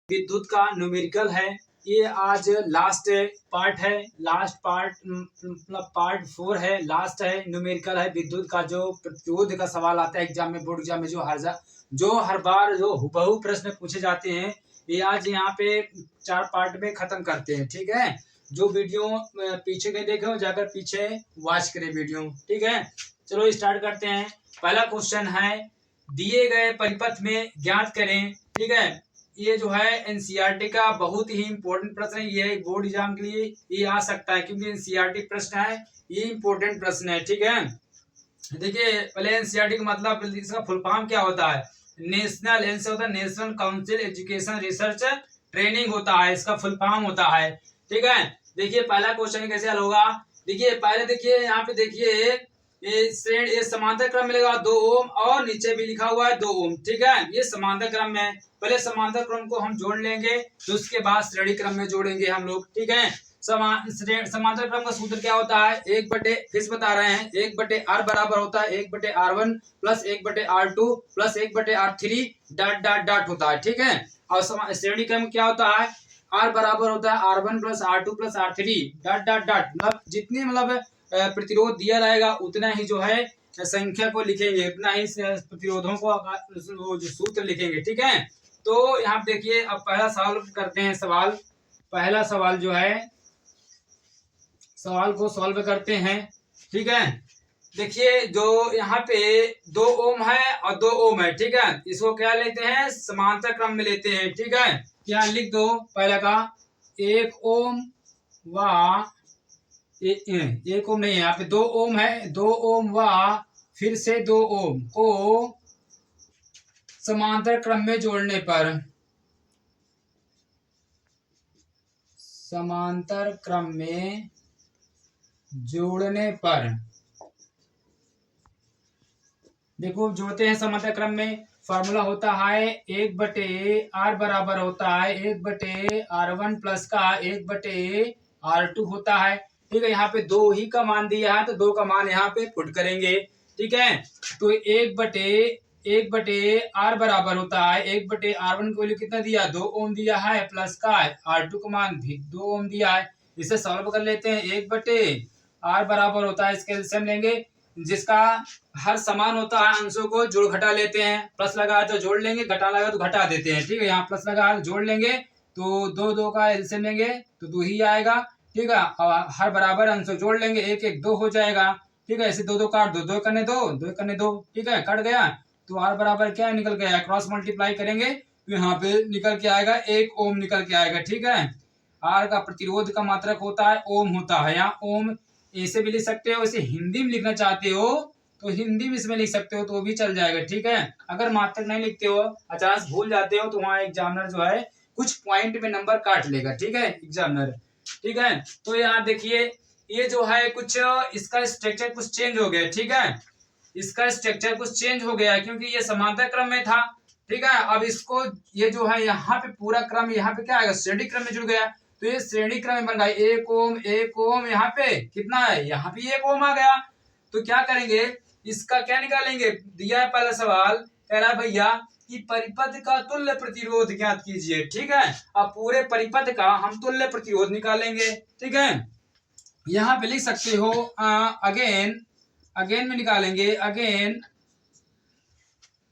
विद्युत का न्यूमेरिकल है। ये आज लास्ट पार्ट है, लास्ट पार्ट मतलब पार्ट 4 है, लास्ट है। न्यूमेरिकल है विद्युत का, जो प्रतिरोध का सवाल आता है एग्जाम में, बोर्ड एग्जाम में, जो हर बार जो हुबहू प्रश्न पूछे जाते हैं, ये आज यहाँ पे 4 पार्ट में खत्म करते हैं। ठीक है, जो वीडियो पीछे के देखे हो जाकर पीछे वॉच करें वीडियो। ठीक है, चलो स्टार्ट करते हैं। पहला क्वेश्चन है, दिए गए परिपथ में ज्ञात करें। ठीक है, ये जो है एनसीईआरटी का बहुत ही इंपॉर्टेंट प्रश्न है। ये बोर्ड एग्जाम के लिए ये आ सकता है, क्योंकि एनसीईआरटी प्रश्न है, ये इंपॉर्टेंट प्रश्न है। ठीक है, देखिए पहले एनसीईआरटी का मतलब, इसका फुल फॉर्म क्या होता है? नेशनल, एन से होता है national council education research training होता है, इसका फुल फॉर्म होता है। ठीक है, देखिए पहला क्वेश्चन कैसे हल होगा। देखिए पहले देखिए यहाँ पे देखिए ये समांतर क्रम मिलेगा 2 ओम, और नीचे भी लिखा हुआ है 2 ओम। ठीक है, ये समांतर क्रम में, पहले समांतर क्रम को हम जोड़ लेंगे, तो उसके बाद श्रेणी क्रम में जोड़ेंगे हम लोग। ठीक है, समांतर क्रम का सूत्र क्या होता है? 1/, फिर बता रहे हैं, 1/r बराबर होता है 1/r1 plus 1/r2 plus 1/r3 dot dot dot होता है। ठीक है, और श्रेणी क्रम क्या होता है? r बराबर होता है r1 plus r2 plus r3 dot dot dot, मतलब जितनी मतलब प्रतिरोध दिया रहेगा उतना ही जो है संख्या को लिखेंगे, उतना ही प्रतिरोधों को जो सूत्र लिखेंगे। ठीक है, तो यहाँ देखिए अब पहला सवाल करते हैं। पहला सवाल जो है, सवाल को सॉल्व करते हैं। ठीक है, देखिए जो यहाँ पे 2 ओम है और 2 ओम है। ठीक है, इसको क्या लेते हैं? समांतर क्रम में लेते हैं। ठीक है, क्या लिख दो पहला का 1 ओम व 1 ओम नहीं है, यहाँ पे 2 ओम है, 2 ओम व फिर से 2 ओम को समांतर क्रम में जोड़ने पर, समांतर क्रम में जोड़ने पर, देखो जोड़ते हैं समांतर क्रम में, फॉर्मूला होता है 1/r बराबर होता है 1/r1 प्लस का 1/r2 होता है। ठीक है, यहाँ पे 2 ही का मान दिया है, तो 2 का मान यहाँ पे पुट करेंगे। ठीक है, तो 1/r बराबर होता है 1/r1 को कितना दिया? 2 ओम दिया है, प्लस का r2 का मान भी 2 ओम दिया है। इसे सॉल्व कर लेते हैं। 1/r बराबर होता है, इसके एलसीएम लेंगे, जिसका हर समान होता है अंशों को जोड़ घटा लेते हैं। प्लस लगा तो जोड़ लेंगे, घटा लगा तो घटा देते हैं। ठीक है, यहाँ प्लस लगा जोड़ लेंगे, तो 2 का एलसीएम लेंगे तो 2 ही आएगा। ठीक है, और हर बराबर अंशों जोड़ लेंगे, 1 1 2 हो जाएगा। ठीक है, ऐसे 2 काट दो, 2 करने 2, 2 करने 2। ठीक है, कट गया, तो r बराबर क्या निकल गया? क्रॉस मल्टीप्लाई करेंगे तो यहाँ पे निकल के आएगा 1 ओम निकल के आएगा। ठीक है, r का प्रतिरोध का मात्रक होता है ओम होता है, यहाँ ओम ऐसे भी लिख सकते हो, इसे हिंदी में लिखना चाहते हो तो हिंदी में इसमें लिख सकते हो, तो भी चल जाएगा। ठीक है, अगर मात्रक नहीं लिखते हो, अचानक भूल जाते हो, तो वहाँ एग्जामिनर जो है कुछ पॉइंट में नंबर काट लेगा। ठीक है, एग्जामिनर। ठीक है, तो यहाँ देखिए ये जो है कुछ इसका स्ट्रक्चर कुछ चेंज हो गया। ठीक है, इसका स्ट्रक्चर कुछ चेंज हो गया क्योंकि ये समांतर क्रम में था। ठीक है, अब इसको ये जो है यहाँ पे पूरा क्रम यहाँ पे क्या आएगा? श्रेणी क्रम में जुड़ गया, तो ये श्रेणी क्रम में बन गया 1 ओम यहाँ पे कितना है? यहाँ पे 1 ओम आ गया। तो क्या करेंगे? इसका क्या निकालेंगे? दिया है पहला सवाल, कह रहा है भैया कि परिपथ का तुल्य प्रतिरोध ज्ञात कीजिए। ठीक है, अब पूरे परिपथ का हम तुल्य प्रतिरोध निकालेंगे। ठीक है, यहाँ पे लिख सकते हो अगेन में निकालेंगे। अगेन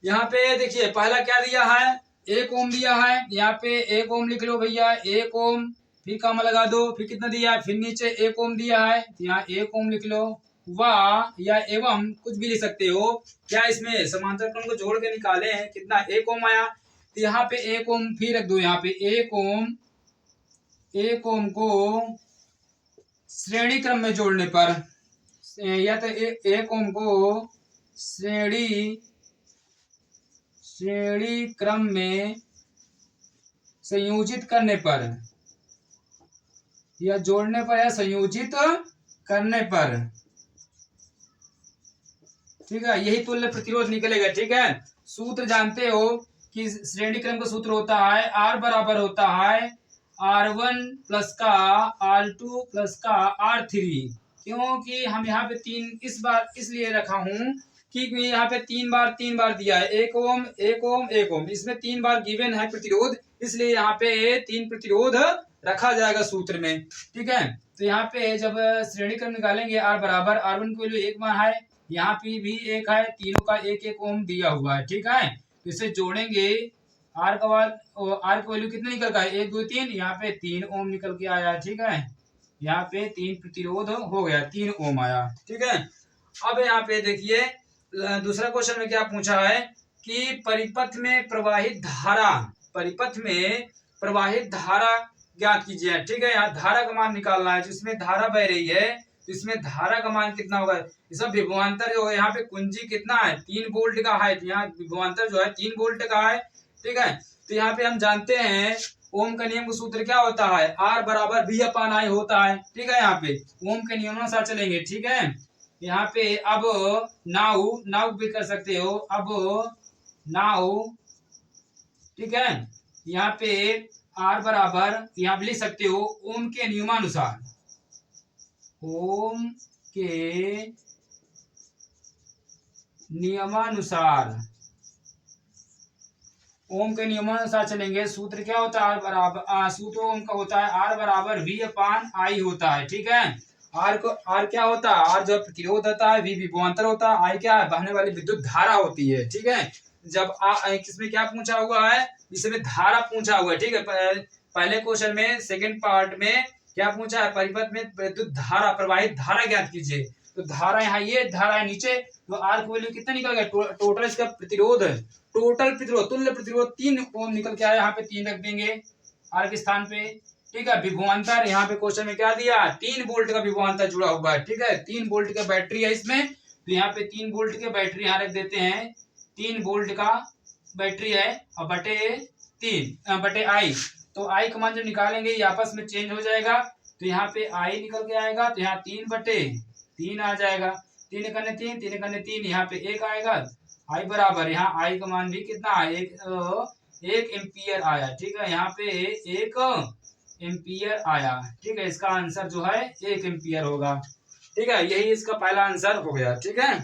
यहाँ पे देखिए पहला क्या दिया है? 1 ओम दिया है, यहाँ पे 1 ओम लिख लो भैया, 1 ओम, फिर कॉमा लगा दो, फिर कितना दिया है? फिर नीचे 1 ओम दिया है, यहाँ 1 ओम लिख लो, वाह या एवं कुछ भी लिख सकते हो। क्या इसमें समांतर क्रम को जोड़ के निकाले हैं, कितना? 1 ओम आया, तो यहाँ पे 1 ओम फिर रख दो, यहाँ पे 1 ओम को श्रेणी क्रम में जोड़ने पर, या तो 1 ओम को श्रेणी क्रम में संयोजित करने पर, या जोड़ने पर या संयोजित करने पर। ठीक है, यही तुल्य प्रतिरोध निकलेगा। ठीक है, सूत्र जानते हो कि श्रेणी क्रम का सूत्र होता है r बराबर होता है r1 प्लस का r2 प्लस का r3। क्योंकि हम यहाँ पे 3 इस बार इसलिए रखा हूं कि यहाँ पे तीन बार दिया है, 1 ओम 1 ओम 1 ओम, इसमें 3 बार गिवन है प्रतिरोध, इसलिए यहाँ पे 3 प्रतिरोध रखा जाएगा सूत्र में। ठीक है, तो यहाँ पे जब श्रेणी क्रम निकालेंगे आर बराबर, R1 की वैल्यू 1 मान है, यहाँ पे भी 1 है, तीनों का 1 ओम दिया हुआ है। ठीक है, तो इसे जोड़ेंगे, आर की वैल्यू कितने निकल का है, 1 2 3, यहाँ पे 3 ओम निकल के आया है। ठीक है, यहाँ पे 3 प्रतिरोध हो गया, 3 ओम आया। ठीक है, अब यहाँ पे देखिए दूसरा क्वेश्चन में क्या पूछा है कि परिपथ में प्रवाहित धारा ज्ञात कीजिए। ठीक है, यहाँ धारा का मान निकालना है, जिसमें धारा बह रही है, इसमें धारा का मान कितना होगा, इसमें विभवांतर जो है, यहाँ पे कुंजी कितना है, 3 वोल्ट का है, यहाँ विभवांतर जो है 3 वोल्ट का है। ठीक है, तो यहाँ पे हम जानते हैं ओम का नियम का सूत्र क्या होता है, R बराबर V/I होता है। ठीक है, यहाँ पे ओम के नियमानुसार चलेंगे। ठीक है, यहाँ पे अब नाउ भी कर सकते हो, अब नाउ। ठीक है, यहाँ पे R बराबर, यहाँ लिख सकते हो ओम के नियमानुसार, ओम के नियमानुसार, ओम के नियमानुसार चलेंगे। सूत्र क्या होता है, R बराबर, सूत्र ओम का होता है R बराबर V/I होता है। ठीक है, R क्या होता है, R जो प्रतिरोध होता है, V विभवांतर होता है, I क्या है, बहने वाली विद्युत धारा होती है। ठीक है, जब किसमें क्या पूछा हुआ है, इसमें धारा पूछा हुआ है। ठीक है, पहले क्वेश्चन में सेकंड पार्ट में क्या पूछा है, परिपथ में विद्युत धारा, प्रवाहित धारा ज्ञात कीजिए। तो धारा यहाँ, ये धारा है नीचे, तो R की वैल्यू कितना निकल गया, टोटल इसका प्रतिरोध, टोटल प्रतिरोध, तुल्य प्रतिरोध 3 ओम निकल के आया, यहाँ पे 3 रख देंगे R के स्थान पे। ठीक है, विभवांतर यहाँ पे क्वेश्चन में क्या दिया, 3 वोल्ट का विभवांतर जुड़ा हुआ है। ठीक है, 3 वोल्ट का बैटरी है इसमें, तो यहाँ पे 3 वोल्ट के बैटरी यहाँ रख देते हैं, 3 वोल्ट का बैटरी है, और बटे I, तो I का मान जब निकालेंगे ये आपस में चेंज हो जाएगा, तो यहाँ पे I निकल के आएगा, तो यहाँ 3/3 आ जाएगा, 3 करने 3, यहाँ पे 1 आएगा, I बराबर, यहाँ I का मान भी कितना है, 1 एम्पियर आया। ठीक है, यहाँ पे 1 एम्पियर आया। ठीक है, इसका आंसर जो है 1 एम्पियर होगा। ठीक है, यही इसका पहला आंसर हो गया। ठीक है।